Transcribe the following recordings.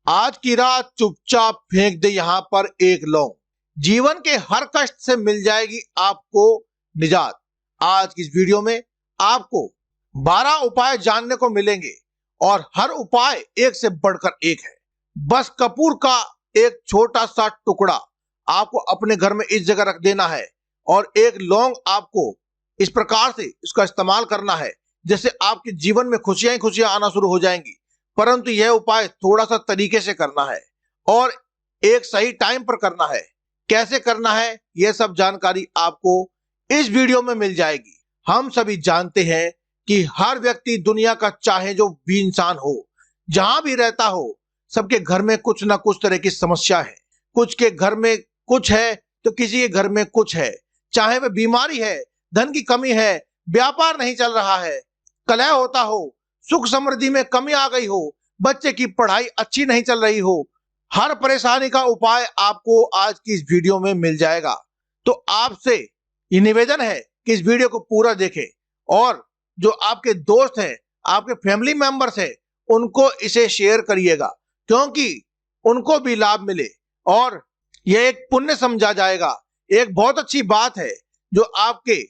आज की रात चुपचाप फेंक दे यहाँ पर एक लौंग, जीवन के हर कष्ट से मिल जाएगी आपको निजात। आज की इस वीडियो में आपको 12 उपाय जानने को मिलेंगे और हर उपाय एक से बढ़कर एक है। बस कपूर का एक छोटा सा टुकड़ा आपको अपने घर में इस जगह रख देना है और एक लौंग आपको इस प्रकार से इसका इस्तेमाल करना है जैसे आपके जीवन में खुशियां ही खुशियां आना शुरू हो जाएंगी। परंतु यह उपाय थोड़ा सा तरीके से करना है और एक सही टाइम पर करना है। कैसे करना है यह सब जानकारी आपको इस वीडियो में मिल जाएगी। हम सभी जानते हैं कि हर व्यक्ति दुनिया का चाहे जो भी इंसान हो, जहां भी रहता हो, सबके घर में कुछ ना कुछ तरह की समस्या है। कुछ के घर में कुछ है तो किसी के घर में कुछ है, चाहे वह बीमारी है, धन की कमी है, व्यापार नहीं चल रहा है, कलह होता हो, सुख समृद्धि में कमी आ गई हो, बच्चे की पढ़ाई अच्छी नहीं चल रही हो। हर परेशानी का उपाय आपको आज की इस वीडियो में मिल जाएगा। तो आपसे ये निवेदन है कि इस वीडियो को पूरा देखें और जो आपके दोस्त हैं, आपके फैमिली मेंबर्स हैं, उनको इसे शेयर करिएगा क्योंकि उनको भी लाभ मिले और यह एक पुण्य समझा जाएगा। एक बहुत अच्छी बात है जो आपके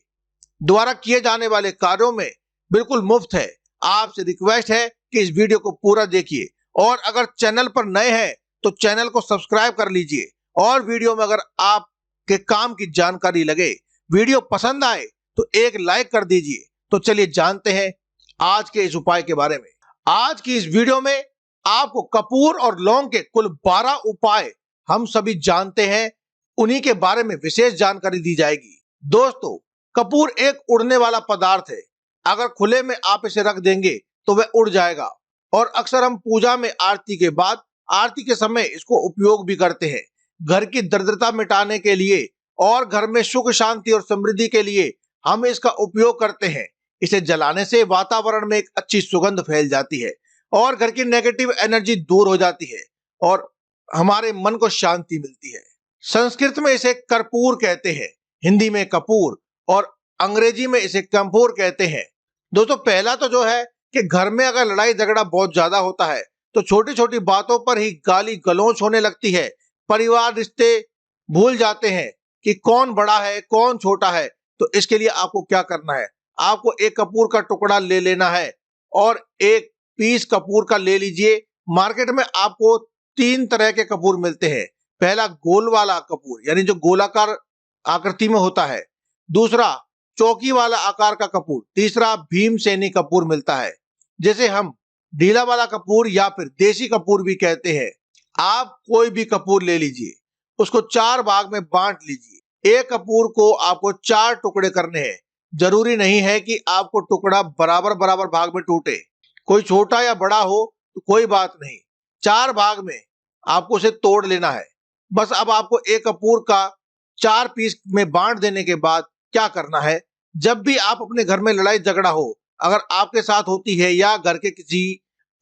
द्वारा किए जाने वाले कार्यों में बिल्कुल मुफ्त है। आपसे रिक्वेस्ट है कि इस वीडियो को पूरा देखिए और अगर चैनल पर नए हैं तो चैनल को सब्सक्राइब कर लीजिए और वीडियो में अगर आपके काम की जानकारी लगे, वीडियो पसंद आए तो एक लाइक कर दीजिए। तो चलिए जानते हैं आज के इस उपाय के बारे में। आज की इस वीडियो में आपको कपूर और लौंग के कुल 12 उपाय हम सभी जानते हैं, उन्हीं के बारे में विशेष जानकारी दी जाएगी। दोस्तों, कपूर एक उड़ने वाला पदार्थ है। अगर खुले में आप इसे रख देंगे तो वह उड़ जाएगा और अक्सर हम पूजा में आरती के बाद, आरती के समय इसको उपयोग भी करते हैं। घर की दरिद्रता मिटाने के लिए और घर में सुख शांति और समृद्धि के लिए हम इसका उपयोग करते हैं। इसे जलाने से वातावरण में एक अच्छी सुगंध फैल जाती है और घर की नेगेटिव एनर्जी दूर हो जाती है और हमारे मन को शांति मिलती है। संस्कृत में इसे कर्पूर कहते हैं, हिंदी में कपूर और अंग्रेजी में इसे कंफोर कहते हैं। दोस्तों, पहला तो जो है कि घर में अगर लड़ाई झगड़ा बहुत ज्यादा होता है तो छोटी छोटी बातों पर ही गाली गलौज होने लगती है। परिवार रिश्ते भूल जाते हैं कि कौन बड़ा है कौन छोटा है। तो इसके लिए आपको क्या करना है, आपको एक कपूर का टुकड़ा ले लेना है और एक पीस कपूर का ले लीजिए। मार्केट में आपको 3 तरह के कपूर मिलते हैं। पहला गोल वाला कपूर यानी जो गोलाकार आकृति में होता है, दूसरा चौकी वाला आकार का कपूर, तीसरा भीमसेनी कपूर मिलता है, जैसे हम ढीला वाला कपूर या फिर देसी कपूर भी कहते हैं। आप कोई भी कपूर ले लीजिए, उसको 4 भाग में बांट लीजिए। एक कपूर को आपको 4 टुकड़े करने हैं। जरूरी नहीं है कि आपको टुकड़ा बराबर बराबर भाग में टूटे, कोई छोटा या बड़ा हो तो कोई बात नहीं। 4 भाग में आपको उसे तोड़ लेना है। बस अब आपको एक कपूर का 4 पीस में बांट देने के बाद क्या करना है, जब भी आप अपने घर में लड़ाई झगड़ा हो, अगर आपके साथ होती है या घर के किसी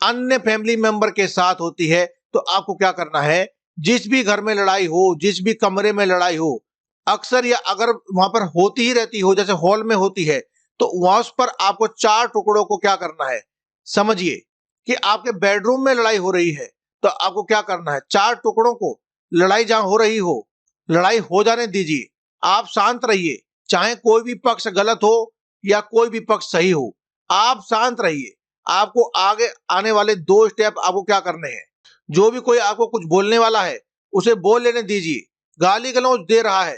अन्य फैमिली मेंबर के साथ होती है, तो आपको क्या करना है, जिस भी घर में लड़ाई हो, जिस भी कमरे में लड़ाई हो, अक्सर या अगर वहां पर होती ही रहती हो, जैसे हॉल में होती है, तो वहां उस पर आपको 4 टुकड़ों को क्या करना है, समझिए कि आपके बेडरूम में लड़ाई हो रही है तो आपको क्या करना है, 4 टुकड़ों को लड़ाई जहां हो रही हो, लड़ाई हो जाने दीजिए। आप शांत रहिए, चाहे कोई भी पक्ष गलत हो या कोई भी पक्ष सही हो, आप शांत रहिए। आपको आगे आने वाले 2 स्टेप आपको क्या करने हैं, जो भी कोई आपको कुछ बोलने वाला है उसे बोल लेने दीजिए। गाली गलौज दे रहा है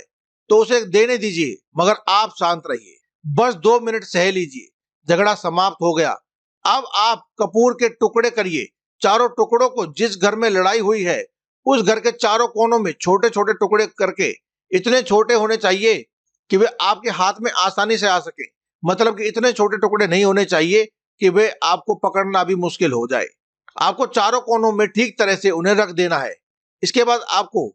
तो उसे देने दीजिए, मगर आप शांत रहिए। बस 2 मिनट सह लीजिए, झगड़ा समाप्त हो गया। अब आप कपूर के टुकड़े करिए। चारों टुकड़ों को जिस घर में लड़ाई हुई है उस घर के चारों कोनों में छोटे छोटे टुकड़े करके, इतने छोटे होने चाहिए कि वे आपके हाथ में आसानी से आ सके। मतलब कि इतने छोटे टुकड़े नहीं होने चाहिए कि वे आपको पकड़ना भी मुश्किल हो जाए। आपको चारों कोनों में ठीक तरह से उन्हें रख देना है। इसके बाद आपको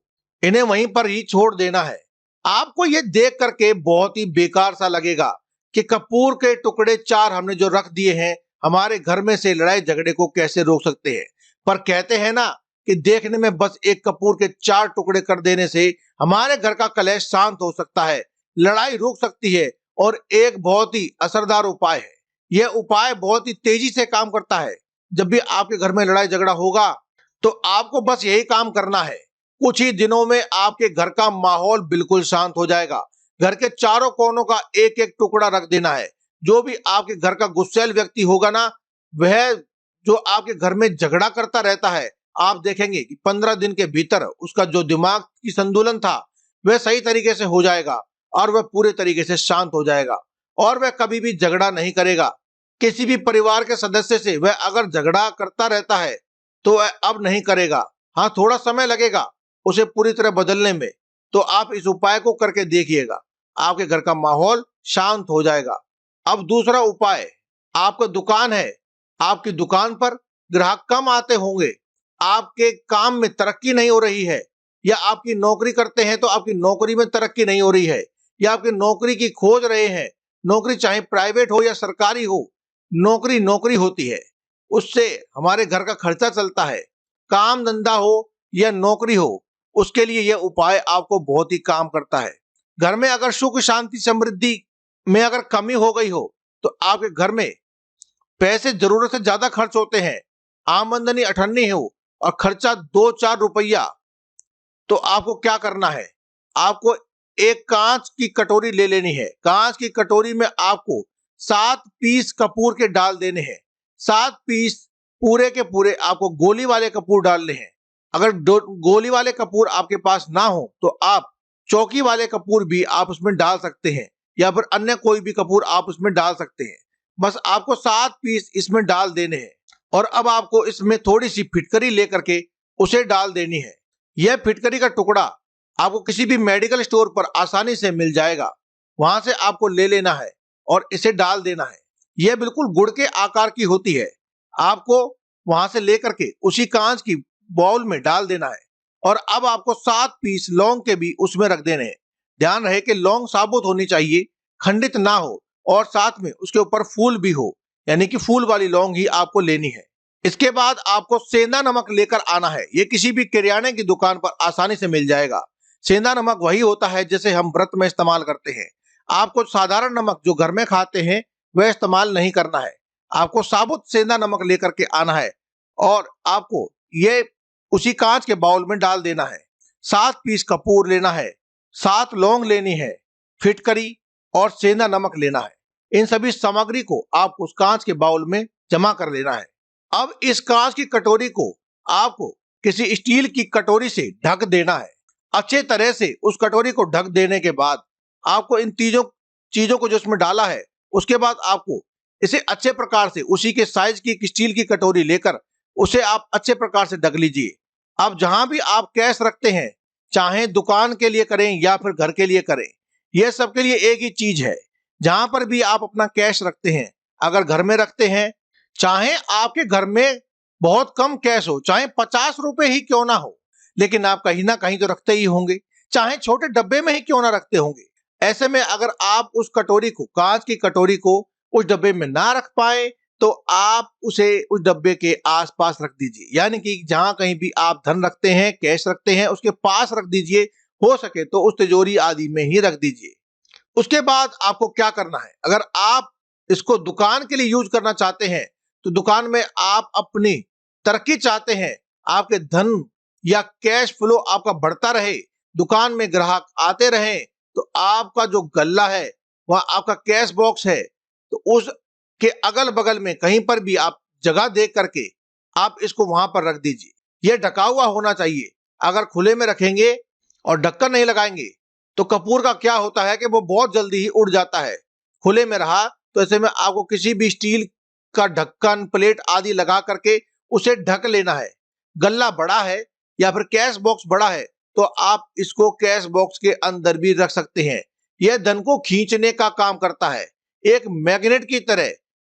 इन्हें वहीं पर ही छोड़ देना है। आपको यह देख करके बहुत ही बेकार सा लगेगा कि कपूर के टुकड़े 4 हमने जो रख दिए हैं, हमारे घर में से लड़ाई झगड़े को कैसे रोक सकते हैं। पर कहते हैं ना कि देखने में बस एक कपूर के 4 टुकड़े कर देने से हमारे घर का कलह शांत हो सकता है, लड़ाई रुक सकती है और एक बहुत ही असरदार उपाय है। यह उपाय बहुत ही तेजी से काम करता है। जब भी आपके घर में लड़ाई झगड़ा होगा तो आपको बस यही काम करना है। कुछ ही दिनों में आपके घर का माहौल बिल्कुल शांत हो जाएगा। घर के चारों कोनों का एक एक टुकड़ा रख देना है। जो भी आपके घर का गुस्सैल व्यक्ति होगा ना, वह जो आपके घर में झगड़ा करता रहता है, आप देखेंगे कि 15 दिन के भीतर उसका जो दिमाग की संतुलन था वह सही तरीके से हो जाएगा और वह पूरे तरीके से शांत हो जाएगा और वह कभी भी झगड़ा नहीं करेगा। किसी भी परिवार के सदस्य से वह अगर झगड़ा करता रहता है तो वह अब नहीं करेगा। हाँ, थोड़ा समय लगेगा उसे पूरी तरह बदलने में। तो आप इस उपाय को करके देखिएगा, आपके घर का माहौल शांत हो जाएगा। अब दूसरा उपाय, आपका दुकान है, आपकी दुकान पर ग्राहक कम आते होंगे, आपके काम में तरक्की नहीं हो रही है, या आपकी नौकरी करते हैं तो आपकी नौकरी में तरक्की नहीं हो रही है, या आपकी नौकरी की खोज रहे हैं, नौकरी चाहे प्राइवेट हो या सरकारी हो, नौकरी नौकरी होती है, उससे हमारे घर का खर्चा चलता है। काम धंधा हो या नौकरी हो, उसके लिए यह उपाय आपको बहुत ही काम करता है। घर में अगर सुख शांति समृद्धि में अगर कमी हो गई हो तो आपके घर में पैसे जरूरत से ज्यादा खर्च होते हैं, आमदनी अठन्नी हो और खर्चा 2-4 रुपया, तो आपको क्या करना है, आपको एक कांच की कटोरी ले लेनी है। कांच की कटोरी में आपको 7 पीस कपूर के डाल देने हैं। 7 पीस पूरे के पूरे आपको गोली वाले कपूर डालने हैं। अगर गोली वाले कपूर आपके पास ना हो तो आप चौकी वाले कपूर भी आप उसमें डाल सकते हैं, या फिर अन्य कोई भी कपूर आप उसमें डाल सकते हैं। बस आपको 7 पीस इसमें डाल देने हैं और अब आपको इसमें थोड़ी सी फिटकरी लेकर के उसे डाल देनी है। यह फिटकरी का टुकड़ा आपको किसी भी मेडिकल स्टोर पर आसानी से मिल जाएगा, वहां से आपको ले लेना है और इसे डाल देना है। यह बिल्कुल गुड़ के आकार की होती है, आपको वहां से लेकर के उसी कांच की बाउल में डाल देना है और अब आपको 7 पीस लौंग के भी उसमें रख देने हैं। ध्यान रहे कि लौंग साबुत होनी चाहिए, खंडित ना हो, और साथ में उसके ऊपर फूल भी हो, यानी कि फूल वाली लौंग ही आपको लेनी है। इसके बाद आपको सेंधा नमक लेकर आना है। ये किसी भी किराने की दुकान पर आसानी से मिल जाएगा। सेंधा नमक वही होता है जिसे हम व्रत में इस्तेमाल करते हैं। आपको साधारण नमक जो घर में खाते हैं वह इस्तेमाल नहीं करना है, आपको साबुत सेंधा नमक लेकर के आना है और आपको ये उसी कांच के बाउल में डाल देना है। 7 पीस कपूर लेना है, 7 लौंग लेनी है, फिटकरी और सेंधा नमक लेना है। इन सभी सामग्री को आप उस कांच के बाउल में जमा कर लेना है। अब इस कांच की कटोरी को आपको किसी स्टील की कटोरी से ढक देना है। अच्छे तरह से उस कटोरी को ढक देने के बाद आपको इन तीनों चीजों को जो उसमें डाला है, उसके बाद आपको इसे अच्छे प्रकार से उसी के साइज की एक स्टील की कटोरी लेकर उसे आप अच्छे प्रकार से ढक लीजिए। अब जहां भी आप कैश रखते हैं, चाहे दुकान के लिए करें या फिर घर के लिए करें, यह सबके लिए एक ही चीज है। जहां पर भी आप अपना कैश रखते हैं, अगर घर में रखते हैं, चाहे आपके घर में बहुत कम कैश हो, चाहे 50 रुपए ही क्यों ना हो, लेकिन आप कहीं ना कहीं तो रखते ही होंगे, चाहे छोटे डब्बे में ही क्यों ना रखते होंगे। ऐसे में अगर आप उस कटोरी को, कांच की कटोरी को उस डब्बे में ना रख पाए तो आप उसे उस डब्बे के आसपास रख दीजिए, यानी कि जहां कहीं भी आप धन रखते हैं, कैश रखते हैं, उसके पास रख दीजिए। हो सके तो उस तिजोरी आदि में ही रख दीजिए। उसके बाद आपको क्या करना है, अगर आप इसको दुकान के लिए यूज करना चाहते हैं तो दुकान में आप अपनी तरक्की चाहते हैं, आपके धन या कैश फ्लो आपका बढ़ता रहे, दुकान में ग्राहक आते रहे, तो आपका जो गल्ला है, वह आपका कैश बॉक्स है, तो उस के अगल बगल में कहीं पर भी आप जगह देख करके आप इसको वहां पर रख दीजिए। यह ढका हुआ होना चाहिए। अगर खुले में रखेंगे और ढक्कन नहीं लगाएंगे तो कपूर का क्या होता है कि वो बहुत जल्दी ही उड़ जाता है। खुले में रहा तो ऐसे में आपको किसी भी स्टील का ढक्कन, प्लेट आदि लगा करके उसे ढक लेना है। गल्ला बड़ा है या फिर कैश बॉक्स बड़ा है तो आप इसको कैश बॉक्स के अंदर भी रख सकते हैं। यह धन को खींचने का काम करता है, एक मैग्नेट की तरह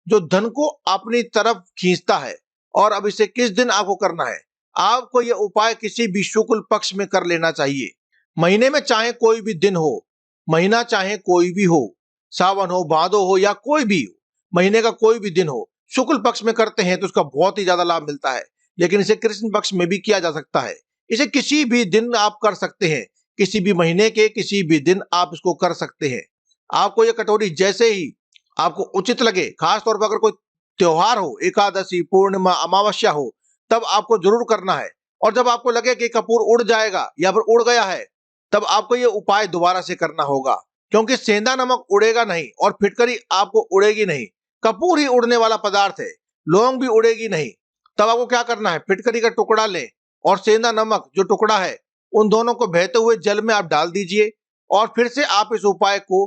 जो धन को अपनी तरफ खींचता है। और अब इसे किस दिन आपको करना है, आपको यह उपाय किसी भी शुक्ल पक्ष में कर लेना चाहिए। महीने में चाहे कोई भी दिन हो, महीना चाहे कोई भी हो, सावन हो, भादो हो या कोई भी हो, महीने का कोई भी दिन हो, शुक्ल पक्ष में करते हैं तो उसका बहुत ही ज्यादा लाभ मिलता है। लेकिन इसे कृष्ण पक्ष में भी किया जा सकता है। इसे किसी भी दिन आप कर सकते हैं, किसी भी महीने के किसी भी दिन आप इसको कर सकते हैं। आपको यह कटोरी जैसे ही आपको उचित लगे, खासतौर पर अगर कोई त्योहार हो, एकादशी, पूर्णिमा, अमावस्या हो, तब आपको जरूर करना है। और जब आपको लगे कि कपूर उड़ जाएगा या फिर उड़ गया है, तब आपको ये उपाय दोबारा से करना होगा, क्योंकि सेंधा नमक उड़ेगा नहीं और फिटकरी आपको उड़ेगी नहीं। कपूर ही उड़ने वाला पदार्थ है, लौंग भी उड़ेगी नहीं। तब आपको क्या करना है, फिटकरी का टुकड़ा लें और सेंधा नमक जो टुकड़ा है, उन दोनों को बहते हुए जल में आप डाल दीजिए और फिर से आप इस उपाय को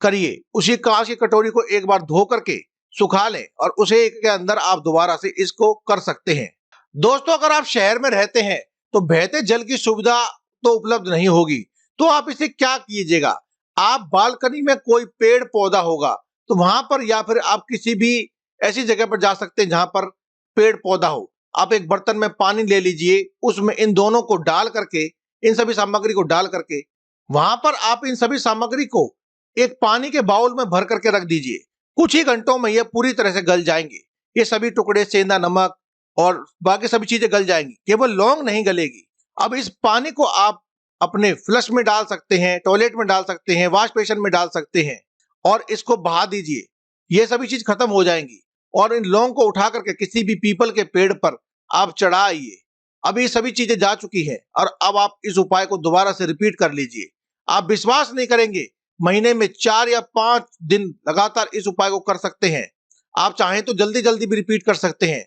करिए। उसी कांच की कटोरी को एक बार धो करके सुखा लें और उसे के अंदर आप दोबारा से इसको कर सकते हैं। दोस्तों, अगर आप शहर में रहते हैं तो बहते जल की सुविधा तो उपलब्ध नहीं होगी, तो आप इसे क्या कीजिएगा, आप बालकनी में कोई पेड़ पौधा होगा तो वहां पर, या फिर आप किसी भी ऐसी जगह पर जा सकते हैं जहां पर पेड़ पौधा हो। आप एक बर्तन में पानी ले लीजिए, उसमें इन दोनों को डाल करके, इन सभी सामग्री को डाल करके वहां पर आप इन सभी सामग्री को एक पानी के बाउल में भर करके रख दीजिए। कुछ ही घंटों में ये पूरी तरह से गल जाएंगे। ये सभी टुकड़े, सेंधा नमक और बाकी सभी चीजें गल जाएंगी, केवल लौंग नहीं गलेगी। अब इस पानी को आप अपने फ्लश में डाल सकते हैं, टॉयलेट में डाल सकते हैं, वॉश बेसिन में डाल सकते हैं और इसको बहा दीजिए। ये सभी चीज खत्म हो जाएंगी और इन लौंग को उठा करके किसी भी पीपल के पेड़ पर आप चढ़ाइए। अब ये सभी चीजें जा चुकी हैं और अब आप इस उपाय को दोबारा से रिपीट कर लीजिए। आप विश्वास नहीं करेंगे, महीने में 4 या 5 दिन लगातार इस उपाय को कर सकते हैं। आप चाहें तो जल्दी जल्दी भी रिपीट कर सकते हैं।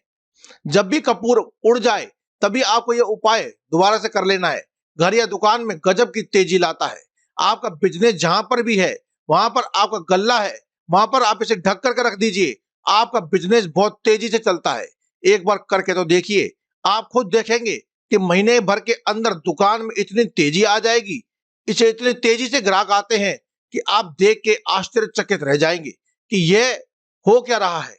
जब भी कपूर उड़ जाए तभी आपको यह उपाय दोबारा से कर लेना है। घर या दुकान में गजब की तेजी लाता है। आपका बिजनेस जहां पर भी है, वहां पर आपका गल्ला है, वहां पर आप इसे ढक करके रख दीजिए। आपका बिजनेस बहुत तेजी से चलता है। एक बार करके तो देखिए, आप खुद देखेंगे कि महीने भर के अंदर दुकान में इतनी तेजी आ जाएगी, इसे इतनी तेजी से ग्राहक आते हैं कि आप देख के आश्चर्यचकित रह जाएंगे कि यह हो क्या रहा है।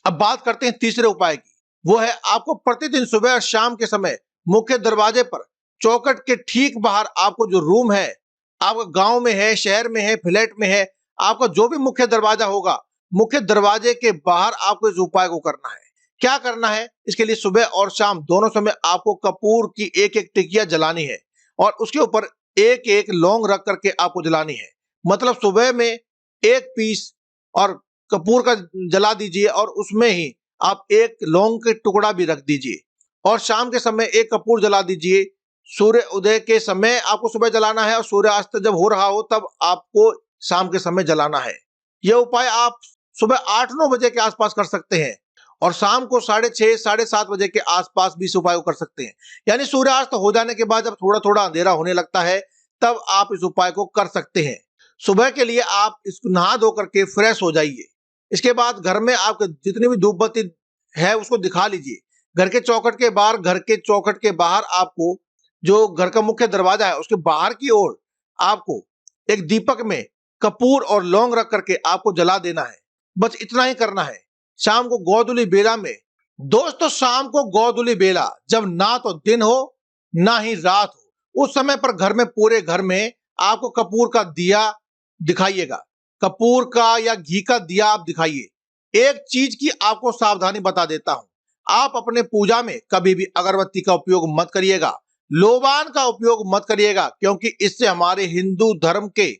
अब बात करते हैं तीसरे उपाय की। वो है, आपको प्रतिदिन सुबह और शाम के समय मुख्य दरवाजे पर, चौखट के ठीक बाहर, आपको जो रूम है, आपका गांव में है, शहर में है, फ्लैट में है, आपका जो भी मुख्य दरवाजा होगा, मुख्य दरवाजे के बाहर आपको इस उपाय को करना है। क्या करना है, इसके लिए सुबह और शाम दोनों समय आपको कपूर की एक एक टिकिया जलानी है और उसके ऊपर एक एक लौंग रख करके आपको जलानी है। मतलब सुबह में एक पीस और कपूर का जला दीजिए और उसमें ही आप एक लौंग के टुकड़ा भी रख दीजिए और शाम के समय एक कपूर जला दीजिए। सूर्य उदय के समय आपको सुबह जलाना है और सूर्यास्त जब हो रहा हो तब आपको शाम के समय जलाना है। यह उपाय आप सुबह 8-9 बजे के आसपास कर सकते हैं और शाम को 6:30 7:30 बजे के आसपास भी इस उपाय को कर सकते हैं। यानी सूर्यास्त हो जाने के बाद जब थोड़ा थोड़ा अंधेरा होने लगता है तब आप इस उपाय को कर सकते हैं। सुबह के लिए आप इसको नहा धो करके फ्रेश हो जाइए। इसके बाद घर में आपके जितनी भी धूप बत्ती है उसको दिखा लीजिए। घर के चौखट के बाहर, घर के चौखट के बाहर आपको जो घर का मुख्य दरवाजा है उसके बाहर की ओर आपको एक दीपक में कपूर और लौंग रख करके आपको जला देना है। बस इतना ही करना है। शाम को गोधूली बेला में, दोस्तों शाम को गोधूली बेला, जब ना तो दिन हो ना ही रात हो, उस समय पर घर में, पूरे घर में आपको कपूर का दिया दिखाइएगा। कपूर का या घी का दिया आप दिखाइए। एक चीज की आपको सावधानी बता देता हूं, आप अपने पूजा में कभी भी अगरबत्ती का उपयोग मत करिएगा, लोबान का उपयोग मत करिएगा, क्योंकि इससे हमारे हिंदू धर्म के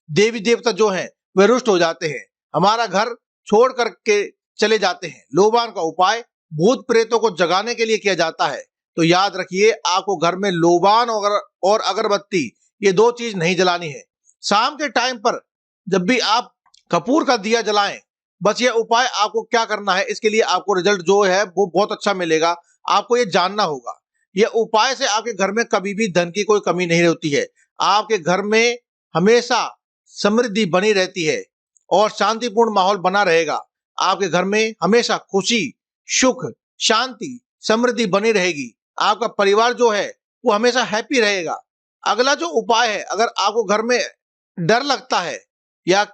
देवी देवता जो हैं वे रुष्ट हो जाते हैं, हमारा घर छोड़ करके चले जाते हैं। लोबान का उपाय भूत प्रेतों को जगाने के लिए किया जाता है। तो याद रखिए, आपको घर में लोबान और अगरबत्ती, ये दो चीज नहीं जलानी है। शाम के टाइम पर जब भी आप कपूर का दिया जलाएं, बस ये उपाय आपको क्या करना है, इसके लिए आपको रिजल्ट जो है वो बहुत अच्छा मिलेगा। आपको ये जानना होगा, ये उपाय से आपके घर में कभी भी धन की कोई कमी नहीं होती है। आपके घर में हमेशा समृद्धि बनी रहती है और शांतिपूर्ण माहौल बना रहेगा। आपके घर में हमेशा खुशी, सुख, शांति, समृद्धि बनी रहेगी। आपका परिवार जो है वो हमेशा हैप्पी रहेगा। अगला जो उपाय है, अगर आपको घर में डर लगता है या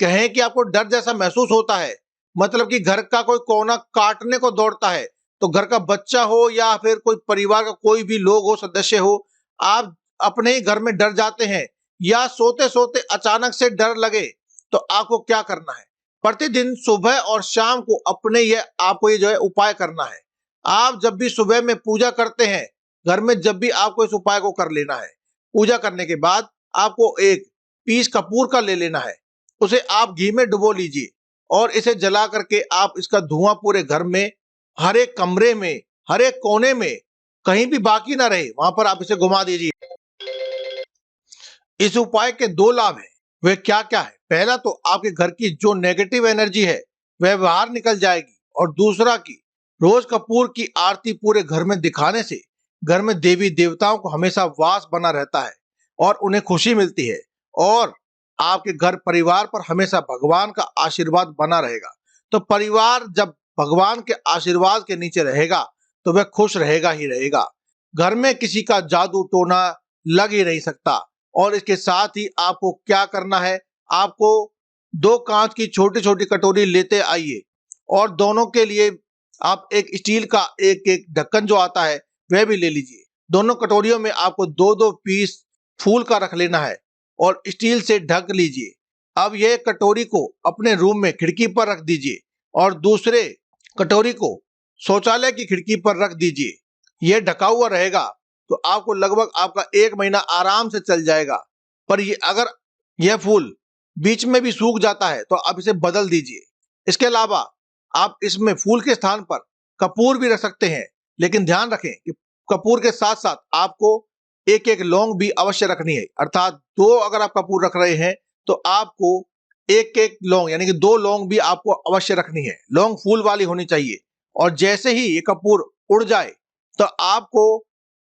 कहें कि आपको डर जैसा महसूस होता है, मतलब कि घर का कोई कोना काटने को दौड़ता है, तो घर का बच्चा हो या फिर कोई परिवार का कोई भी लोग हो, सदस्य हो, आप अपने ही घर में डर जाते हैं या सोते सोते अचानक से डर लगे, तो आपको क्या करना है, प्रतिदिन सुबह और शाम को आपको ये जो है उपाय करना है। आप जब भी सुबह में पूजा करते हैं, घर में जब भी आपको इस उपाय को कर लेना है। पूजा करने के बाद आपको एक पीस कपूर का ले लेना है, उसे आप घी में डुबो लीजिए और इसे जला करके आप इसका धुआं पूरे घर में, हर एक कमरे में, हर एक कोने में कहीं भी बाकी ना रहे, वहां पर आप इसे घुमा दीजिए। इस उपाय के दो लाभ हैं। वे क्या क्या है? पहला तो आपके घर की जो नेगेटिव एनर्जी है वह बाहर निकल जाएगी, और दूसरा कि रोज कपूर की आरती पूरे घर में दिखाने से घर में देवी देवताओं को हमेशा वास बना रहता है और उन्हें खुशी मिलती है, और आपके घर परिवार पर हमेशा भगवान का आशीर्वाद बना रहेगा। तो परिवार जब भगवान के आशीर्वाद के नीचे रहेगा तो वह खुश रहेगा ही रहेगा। घर में किसी का जादू टोना लग ही नहीं सकता। और इसके साथ ही आपको क्या करना है, आपको दो कांच की छोटी छोटी कटोरी लेते आइए, और दोनों के लिए आप एक स्टील का एक एक ढक्कन जो आता है वह भी ले लीजिए। दोनों कटोरियों में आपको दो दो पीस फूल का रख लेना है और स्टील से ढक लीजिए। अब यह कटोरी को अपने रूम में खिड़की पर रख दीजिए और दूसरे कटोरी को शौचालय की खिड़की पर रख दीजिए। यह ढका हुआ रहेगा तो आपको लगभग आपका 1 महीना आराम से चल जाएगा। पर ये अगर यह फूल बीच में भी सूख जाता है तो आप इसे बदल दीजिए। इसके अलावा आप इसमें फूल के स्थान पर कपूर भी रख सकते हैं, लेकिन ध्यान रखें कि कपूर के साथ साथ आपको एक एक लौंग भी अवश्य रखनी है। अर्थात दो अगर आप कपूर रख रहे हैं तो आपको एक एक लौंग यानी कि 2 लौंग भी आपको अवश्य रखनी है। लौंग फूल वाली होनी चाहिए। और जैसे ही ये कपूर उड़ जाए तो आपको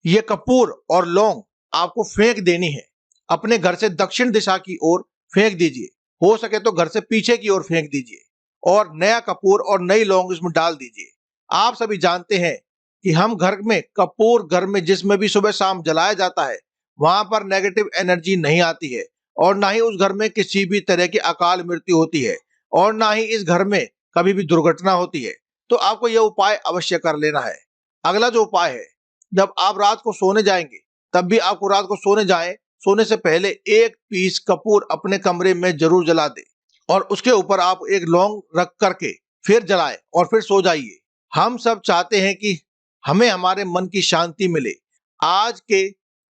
ये कपूर और लौंग आपको फेंक देनी है। अपने घर से दक्षिण दिशा की ओर फेंक दीजिए, हो सके तो घर से पीछे की ओर फेंक दीजिए, और नया कपूर और नई लौंग इसमें डाल दीजिए। आप सभी जानते हैं कि हम घर में कपूर घर में जिसमें भी सुबह शाम जलाया जाता है वहां पर नेगेटिव एनर्जी नहीं आती है, और ना ही उस घर में किसी भी तरह की अकाल मृत्यु होती है, और ना ही इस घर में कभी भी दुर्घटना होती है। तो आपको यह उपाय अवश्य कर लेना है। अगला जो उपाय है, जब आप रात को सोने जाएंगे तब भी आपको रात को सोने से पहले एक पीस कपूर अपने कमरे में जरूर जला दे, और उसके ऊपर आप एक लौंग रख करके फिर जलाए और फिर सो जाइए। हम सब चाहते हैं कि हमें हमारे मन की शांति मिले। आज के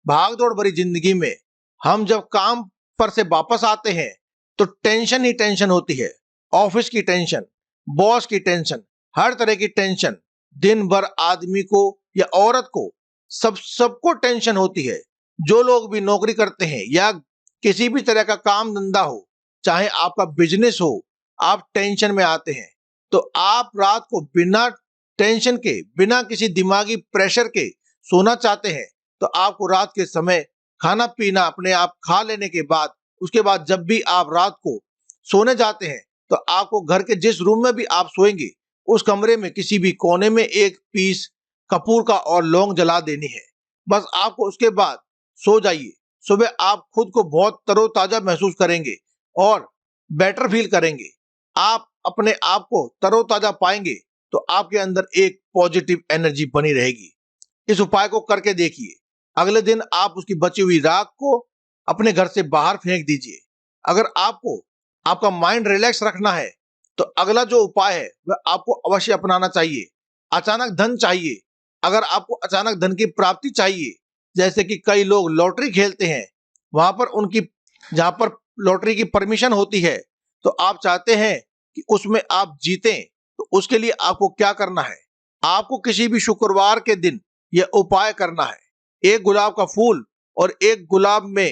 भागदौड़ भरी जिंदगी में हम जब काम पर से वापस आते हैं तो टेंशन ही टेंशन होती है। ऑफिस की टेंशन, बॉस की टेंशन, हर तरह की टेंशन। दिन भर आदमी को या औरत को सबको टेंशन होती है। जो लोग भी नौकरी करते हैं या किसी भी तरह का काम धंधा हो, चाहे आपका बिजनेस हो, आप टेंशन में आते हैं। तो आप रात को बिना टेंशन के, बिना किसी दिमागी प्रेशर के सोना चाहते हैं तो आपको रात के समय खाना पीना अपने आप खा लेने के बाद, उसके बाद जब भी आप रात को सोने जाते हैं तो आपको घर के जिस रूम में भी आप सोएंगे उस कमरे में किसी भी कोने में एक पीस कपूर का और लौंग जला देनी है। बस आपको उसके बाद सो जाइए। सुबह आप खुद को बहुत तरोताजा महसूस करेंगे और बेटर फील करेंगे। आप अपने आप को तरोताजा पाएंगे तो आपके अंदर एक पॉजिटिव एनर्जी बनी रहेगी। इस उपाय को करके देखिए। अगले दिन आप उसकी बची हुई राख को अपने घर से बाहर फेंक दीजिए। अगर आपको आपका माइंड रिलैक्स रखना है तो अगला जो उपाय है वह आपको अवश्य अपनाना चाहिए। अचानक धन चाहिए, अगर आपको अचानक धन की प्राप्ति चाहिए, जैसे कि कई लोग लॉटरी खेलते हैं, वहां पर उनकी जहां पर लॉटरी की परमिशन होती है तो आप चाहते हैं कि उसमें आप जीतें, तो उसके लिए आपको क्या करना है, आपको किसी भी शुक्रवार के दिन यह उपाय करना है। एक गुलाब का फूल और एक गुलाब में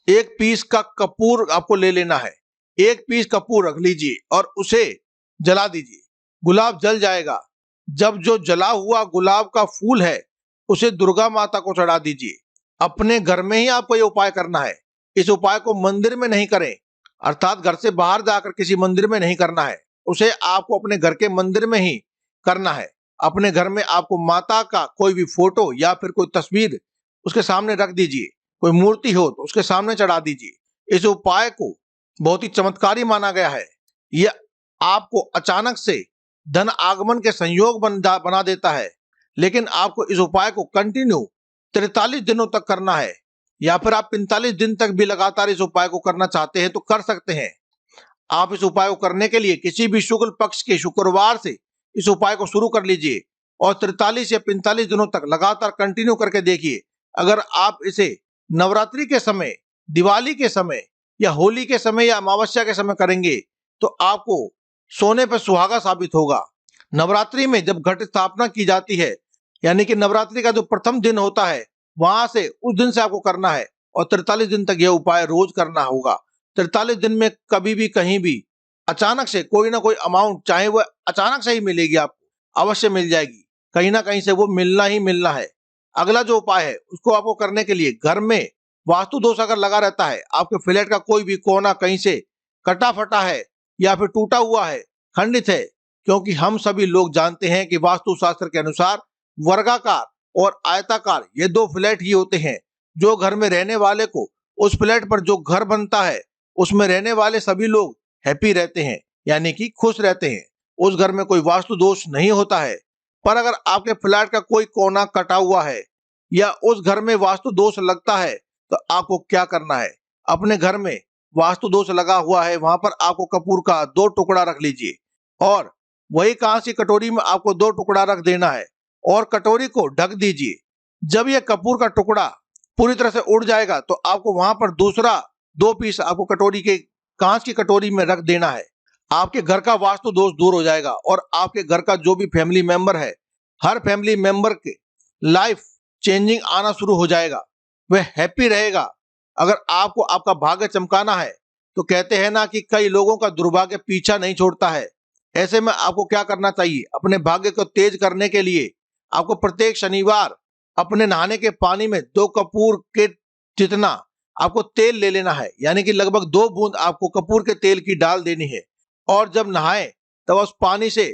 एक पीस का कपूर आपको ले लेना है। एक पीस कपूर रख लीजिए और उसे जला दीजिए। गुलाब जल जाएगा। जब जो जला हुआ गुलाब का फूल है उसे दुर्गा माता को चढ़ा दीजिए। अपने घर में ही आपको यह उपाय करना है। इस उपाय को मंदिर में नहीं करें, अर्थात घर से बाहर जाकर किसी मंदिर में नहीं करना है। उसे आपको अपने घर के मंदिर में ही करना है। अपने घर में आपको माता का कोई भी फोटो या फिर कोई तस्वीर उसके सामने रख दीजिए। कोई मूर्ति हो तो उसके सामने चढ़ा दीजिए। इस उपाय को बहुत ही चमत्कारी माना गया है। यह आपको अचानक से धन आगमन के संयोग बना देता है। लेकिन आपको इस उपाय को कंटिन्यू 43 दिनों तक करना है, या फिर आप 45 दिन तक भी लगातार इस उपाय को करना चाहते हैं तो कर सकते हैं। आप इस उपाय को करने के लिए किसी भी शुक्ल पक्ष के शुक्रवार से इस उपाय को शुरू कर लीजिए और 43 या 45 दिनों तक लगातार कंटिन्यू करके देखिए। अगर आप इसे नवरात्रि के समय, दिवाली के समय या होली के समय या अमावस्या के समय करेंगे तो आपको सोने पर सुहागा साबित होगा। नवरात्रि में जब घट स्थापना की जाती है यानी कि नवरात्रि का जो प्रथम दिन होता है वहां से उस दिन से आपको करना है और 43 दिन तक यह उपाय रोज करना होगा। 43 दिन में कभी भी कहीं भी अचानक से कोई ना कोई अमाउंट, चाहे वह अचानक से ही मिलेगी, आपको अवश्य मिल जाएगी, कहीं ना कहीं से वो मिलना ही मिलना है। अगला जो उपाय है उसको आपको करने के लिए, घर में वास्तु दोष अगर लगा रहता है, आपके फ्लैट का कोई भी कोना कहीं से कटा फटा है या फिर टूटा हुआ है, खंडित है, क्योंकि हम सभी लोग जानते हैं कि वास्तु शास्त्र के अनुसार वर्गाकार और आयताकार ये दो फ्लैट ही होते हैं। जो घर में रहने वाले को, उस फ्लैट पर जो घर बनता है उसमें रहने वाले सभी लोग हैप्पी रहते हैं, यानी कि खुश रहते हैं, उस घर में कोई वास्तु दोष नहीं होता है। पर अगर आपके फ्लैट का कोई कोना कटा हुआ है या उस घर में वास्तु दोष लगता है तो आपको क्या करना है, अपने घर में वास्तु दोष लगा हुआ है वहां पर आपको कपूर का 2 टुकड़ा रख लीजिए और वही कांच की कटोरी में आपको 2 टुकड़ा रख देना है और कटोरी को ढक दीजिए। जब यह कपूर का टुकड़ा पूरी तरह से उड़ जाएगा तो आपको वहां पर दूसरा 2 पीस आपको कटोरी के, कांच की कटोरी में रख देना है। आपके घर का वास्तु दोष दूर हो जाएगा और आपके घर का जो भी फैमिली मेंबर है, हर फैमिली मेंबर के लाइफ चेंजिंग आना शुरू हो जाएगा, वह हैप्पी रहेगा। अगर आपको आपका भाग्य चमकाना है तो कहते हैं ना कि कई लोगों का दुर्भाग्य पीछा नहीं छोड़ता है। ऐसे में आपको क्या करना चाहिए, अपने भाग्य को तेज करने के लिए आपको प्रत्येक शनिवार अपने नहाने के पानी में 2 कपूर के जितना आपको तेल ले लेना है, यानी कि लगभग 2 बूंद आपको कपूर के तेल की डाल देनी है और जब नहाए तब उस पानी से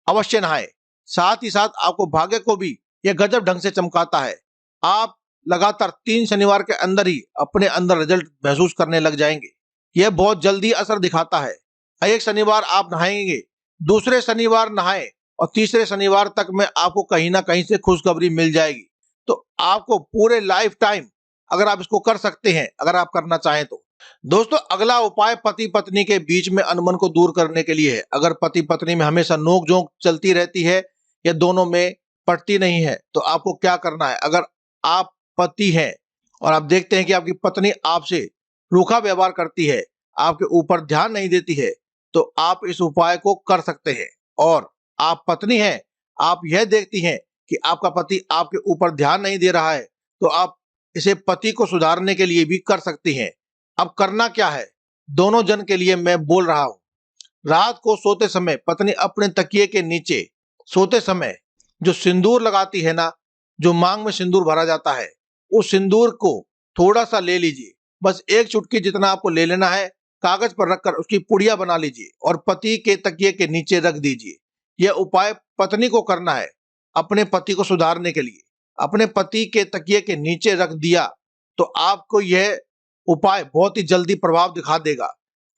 अवश्य नहाए। साथ ही साथ आपको भाग्य को भी यह गजब ढंग से चमकाता है। आप लगातार 3 शनिवार के अंदर ही अपने अंदर रिजल्ट महसूस करने लग जाएंगे। यह बहुत जल्दी असर दिखाता है। एक शनिवार आप नहाएंगे, दूसरे शनिवार नहाए और तीसरे शनिवार तक में आपको कहीं ना कहीं से खुशखबरी मिल जाएगी। तो आपको पूरे लाइफ टाइम अगर आप इसको कर सकते हैं, अगर आप करना चाहें तो। दोस्तों, अगला उपाय पति पत्नी के बीच में अनबन को दूर करने के लिए है। अगर पति पत्नी में हमेशा नोक झोंक चलती रहती है या दोनों में पटती नहीं है तो आपको क्या करना है। अगर आप पति हैं और आप देखते हैं कि आपकी पत्नी आपसे रूखा व्यवहार करती है, आपके ऊपर ध्यान नहीं देती है, तो आप इस उपाय को कर सकते हैं। और आप पत्नी हैं, आप यह देखती हैं कि आपका पति आपके ऊपर ध्यान नहीं दे रहा है, तो आप इसे पति को सुधारने के लिए भी कर सकती हैं। अब करना क्या है, दोनों जन के लिए मैं बोल रहा हूं। रात को सोते समय पत्नी अपने तकिए के नीचे सोते समय जो सिंदूर लगाती है ना, जो मांग में सिंदूर भरा जाता है, उस सिंदूर को थोड़ा सा ले लीजिए, बस 1 चुटकी जितना आपको ले लेना है, कागज पर रखकर उसकी पुड़िया बना लीजिए और पति के तकिए के नीचे रख दीजिए। यह उपाय पत्नी को करना है अपने पति को सुधारने के लिए। अपने पति के तकिए के नीचे रख दिया तो आपको यह उपाय बहुत ही जल्दी प्रभाव दिखा देगा।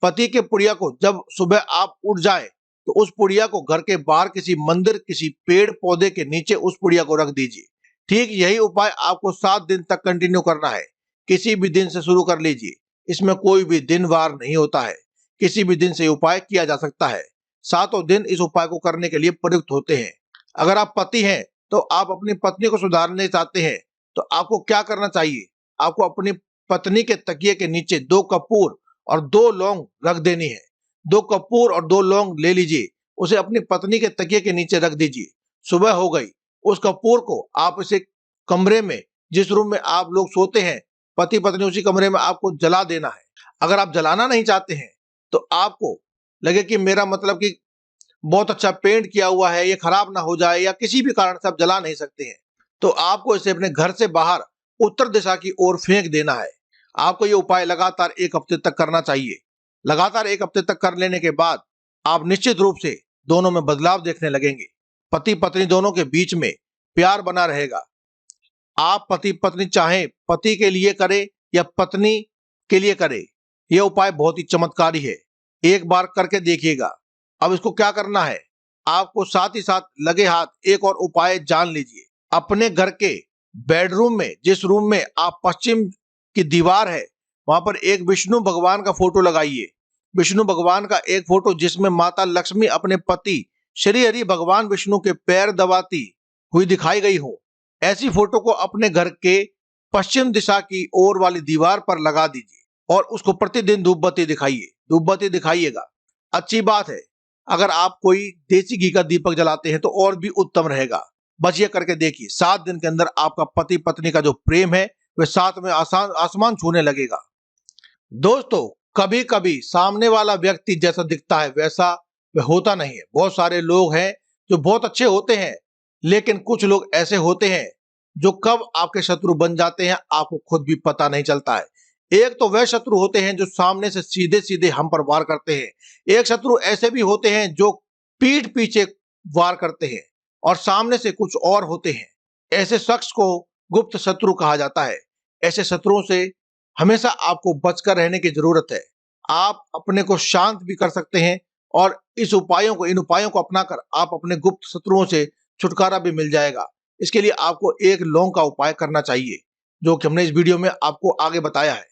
पति के पुड़िया को जब सुबह आप उठ जाए तो उस पुड़िया को घर के बाहर किसी मंदिर, किसी पेड़ पौधे के नीचे उस पुड़िया को रख दीजिए। ठीक यही उपाय आपको 7 दिन तक कंटिन्यू करना है। किसी भी दिन से शुरू कर लीजिए, इसमें कोई भी दिन वार नहीं होता है, किसी भी दिन से उपाय किया जा सकता है। 7 दिन इस उपाय को करने के लिए प्रयुक्त होते हैं। अगर आप पति हैं तो आप अपनी पत्नी को सुधारने चाहते हैं तो आपको क्या करना चाहिए, आपको अपनी पत्नी के तकिए के नीचे 2 कपूर और 2 लौंग रख देनी है। 2 कपूर और 2 लौंग ले लीजिए, उसे अपनी पत्नी के तकिए के नीचे रख दीजिए। सुबह हो गई, उस कपूर को आप इसे कमरे में, जिस रूम में आप लोग सोते हैं पति पत्नी, उसी कमरे में आपको जला देना है। अगर आप जलाना नहीं चाहते हैं तो आपको लगे कि मेरा मतलब कि बहुत अच्छा पेंट किया हुआ है, ये खराब ना हो जाए, या किसी भी कारण से आप जला नहीं सकते हैं, तो आपको इसे अपने घर से बाहर उत्तर दिशा की ओर फेंक देना है। आपको ये उपाय लगातार 1 हफ्ते तक करना चाहिए। लगातार 1 हफ्ते तक कर लेने के बाद आप निश्चित रूप से दोनों में बदलाव देखने लगेंगे। पति पत्नी दोनों के बीच में प्यार बना रहेगा। आप पति पत्नी चाहे पति के लिए करे या पत्नी के लिए करे, यह उपाय बहुत ही चमत्कारी है। एक बार करके देखिएगा। अब इसको क्या करना है, आपको साथ ही साथ लगे हाथ एक और उपाय जान लीजिए। अपने घर के बेडरूम में, जिस रूम में आप पश्चिम की दीवार है, वहां पर एक विष्णु भगवान का फोटो लगाइए। विष्णु भगवान का एक फोटो जिसमें माता लक्ष्मी अपने पति श्री हरि भगवान विष्णु के पैर दबाती हुई दिखाई गई हो, ऐसी फोटो को अपने घर के पश्चिम दिशा की ओर वाली दीवार पर लगा दीजिए और उसको प्रतिदिन धूप बत्ती दिखाइए। धूप बत्ती दिखाइएगा। अच्छी बात है, अगर आप कोई देसी घी का दीपक जलाते हैं तो और भी उत्तम रहेगा। बस ये करके देखिए, 7 दिन के अंदर आपका पति पत्नी का जो प्रेम है वह साथ में आसमान छूने लगेगा। दोस्तों, कभी कभी सामने वाला व्यक्ति जैसा दिखता है वैसा वह होता नहीं है। बहुत सारे लोग हैं जो बहुत अच्छे होते हैं, लेकिन कुछ लोग ऐसे होते हैं जो कब आपके शत्रु बन जाते हैं आपको खुद भी पता नहीं चलता है। एक तो वह शत्रु होते हैं जो सामने से सीधे सीधे हम पर वार करते हैं। एक शत्रु ऐसे भी होते हैं जो पीठ पीछे वार करते हैं, और सामने से कुछ और होते हैं। ऐसे शख्स को गुप्त शत्रु कहा जाता है। ऐसे शत्रुओं से हमेशा आपको बचकर रहने की जरूरत है। आप अपने को शांत भी कर सकते हैं, और इन उपायों को अपनाकर आप अपने गुप्त शत्रुओं से छुटकारा भी मिल जाएगा। इसके लिए आपको एक लौंग का उपाय करना चाहिए, जो कि हमने इस वीडियो में आपको आगे बताया है।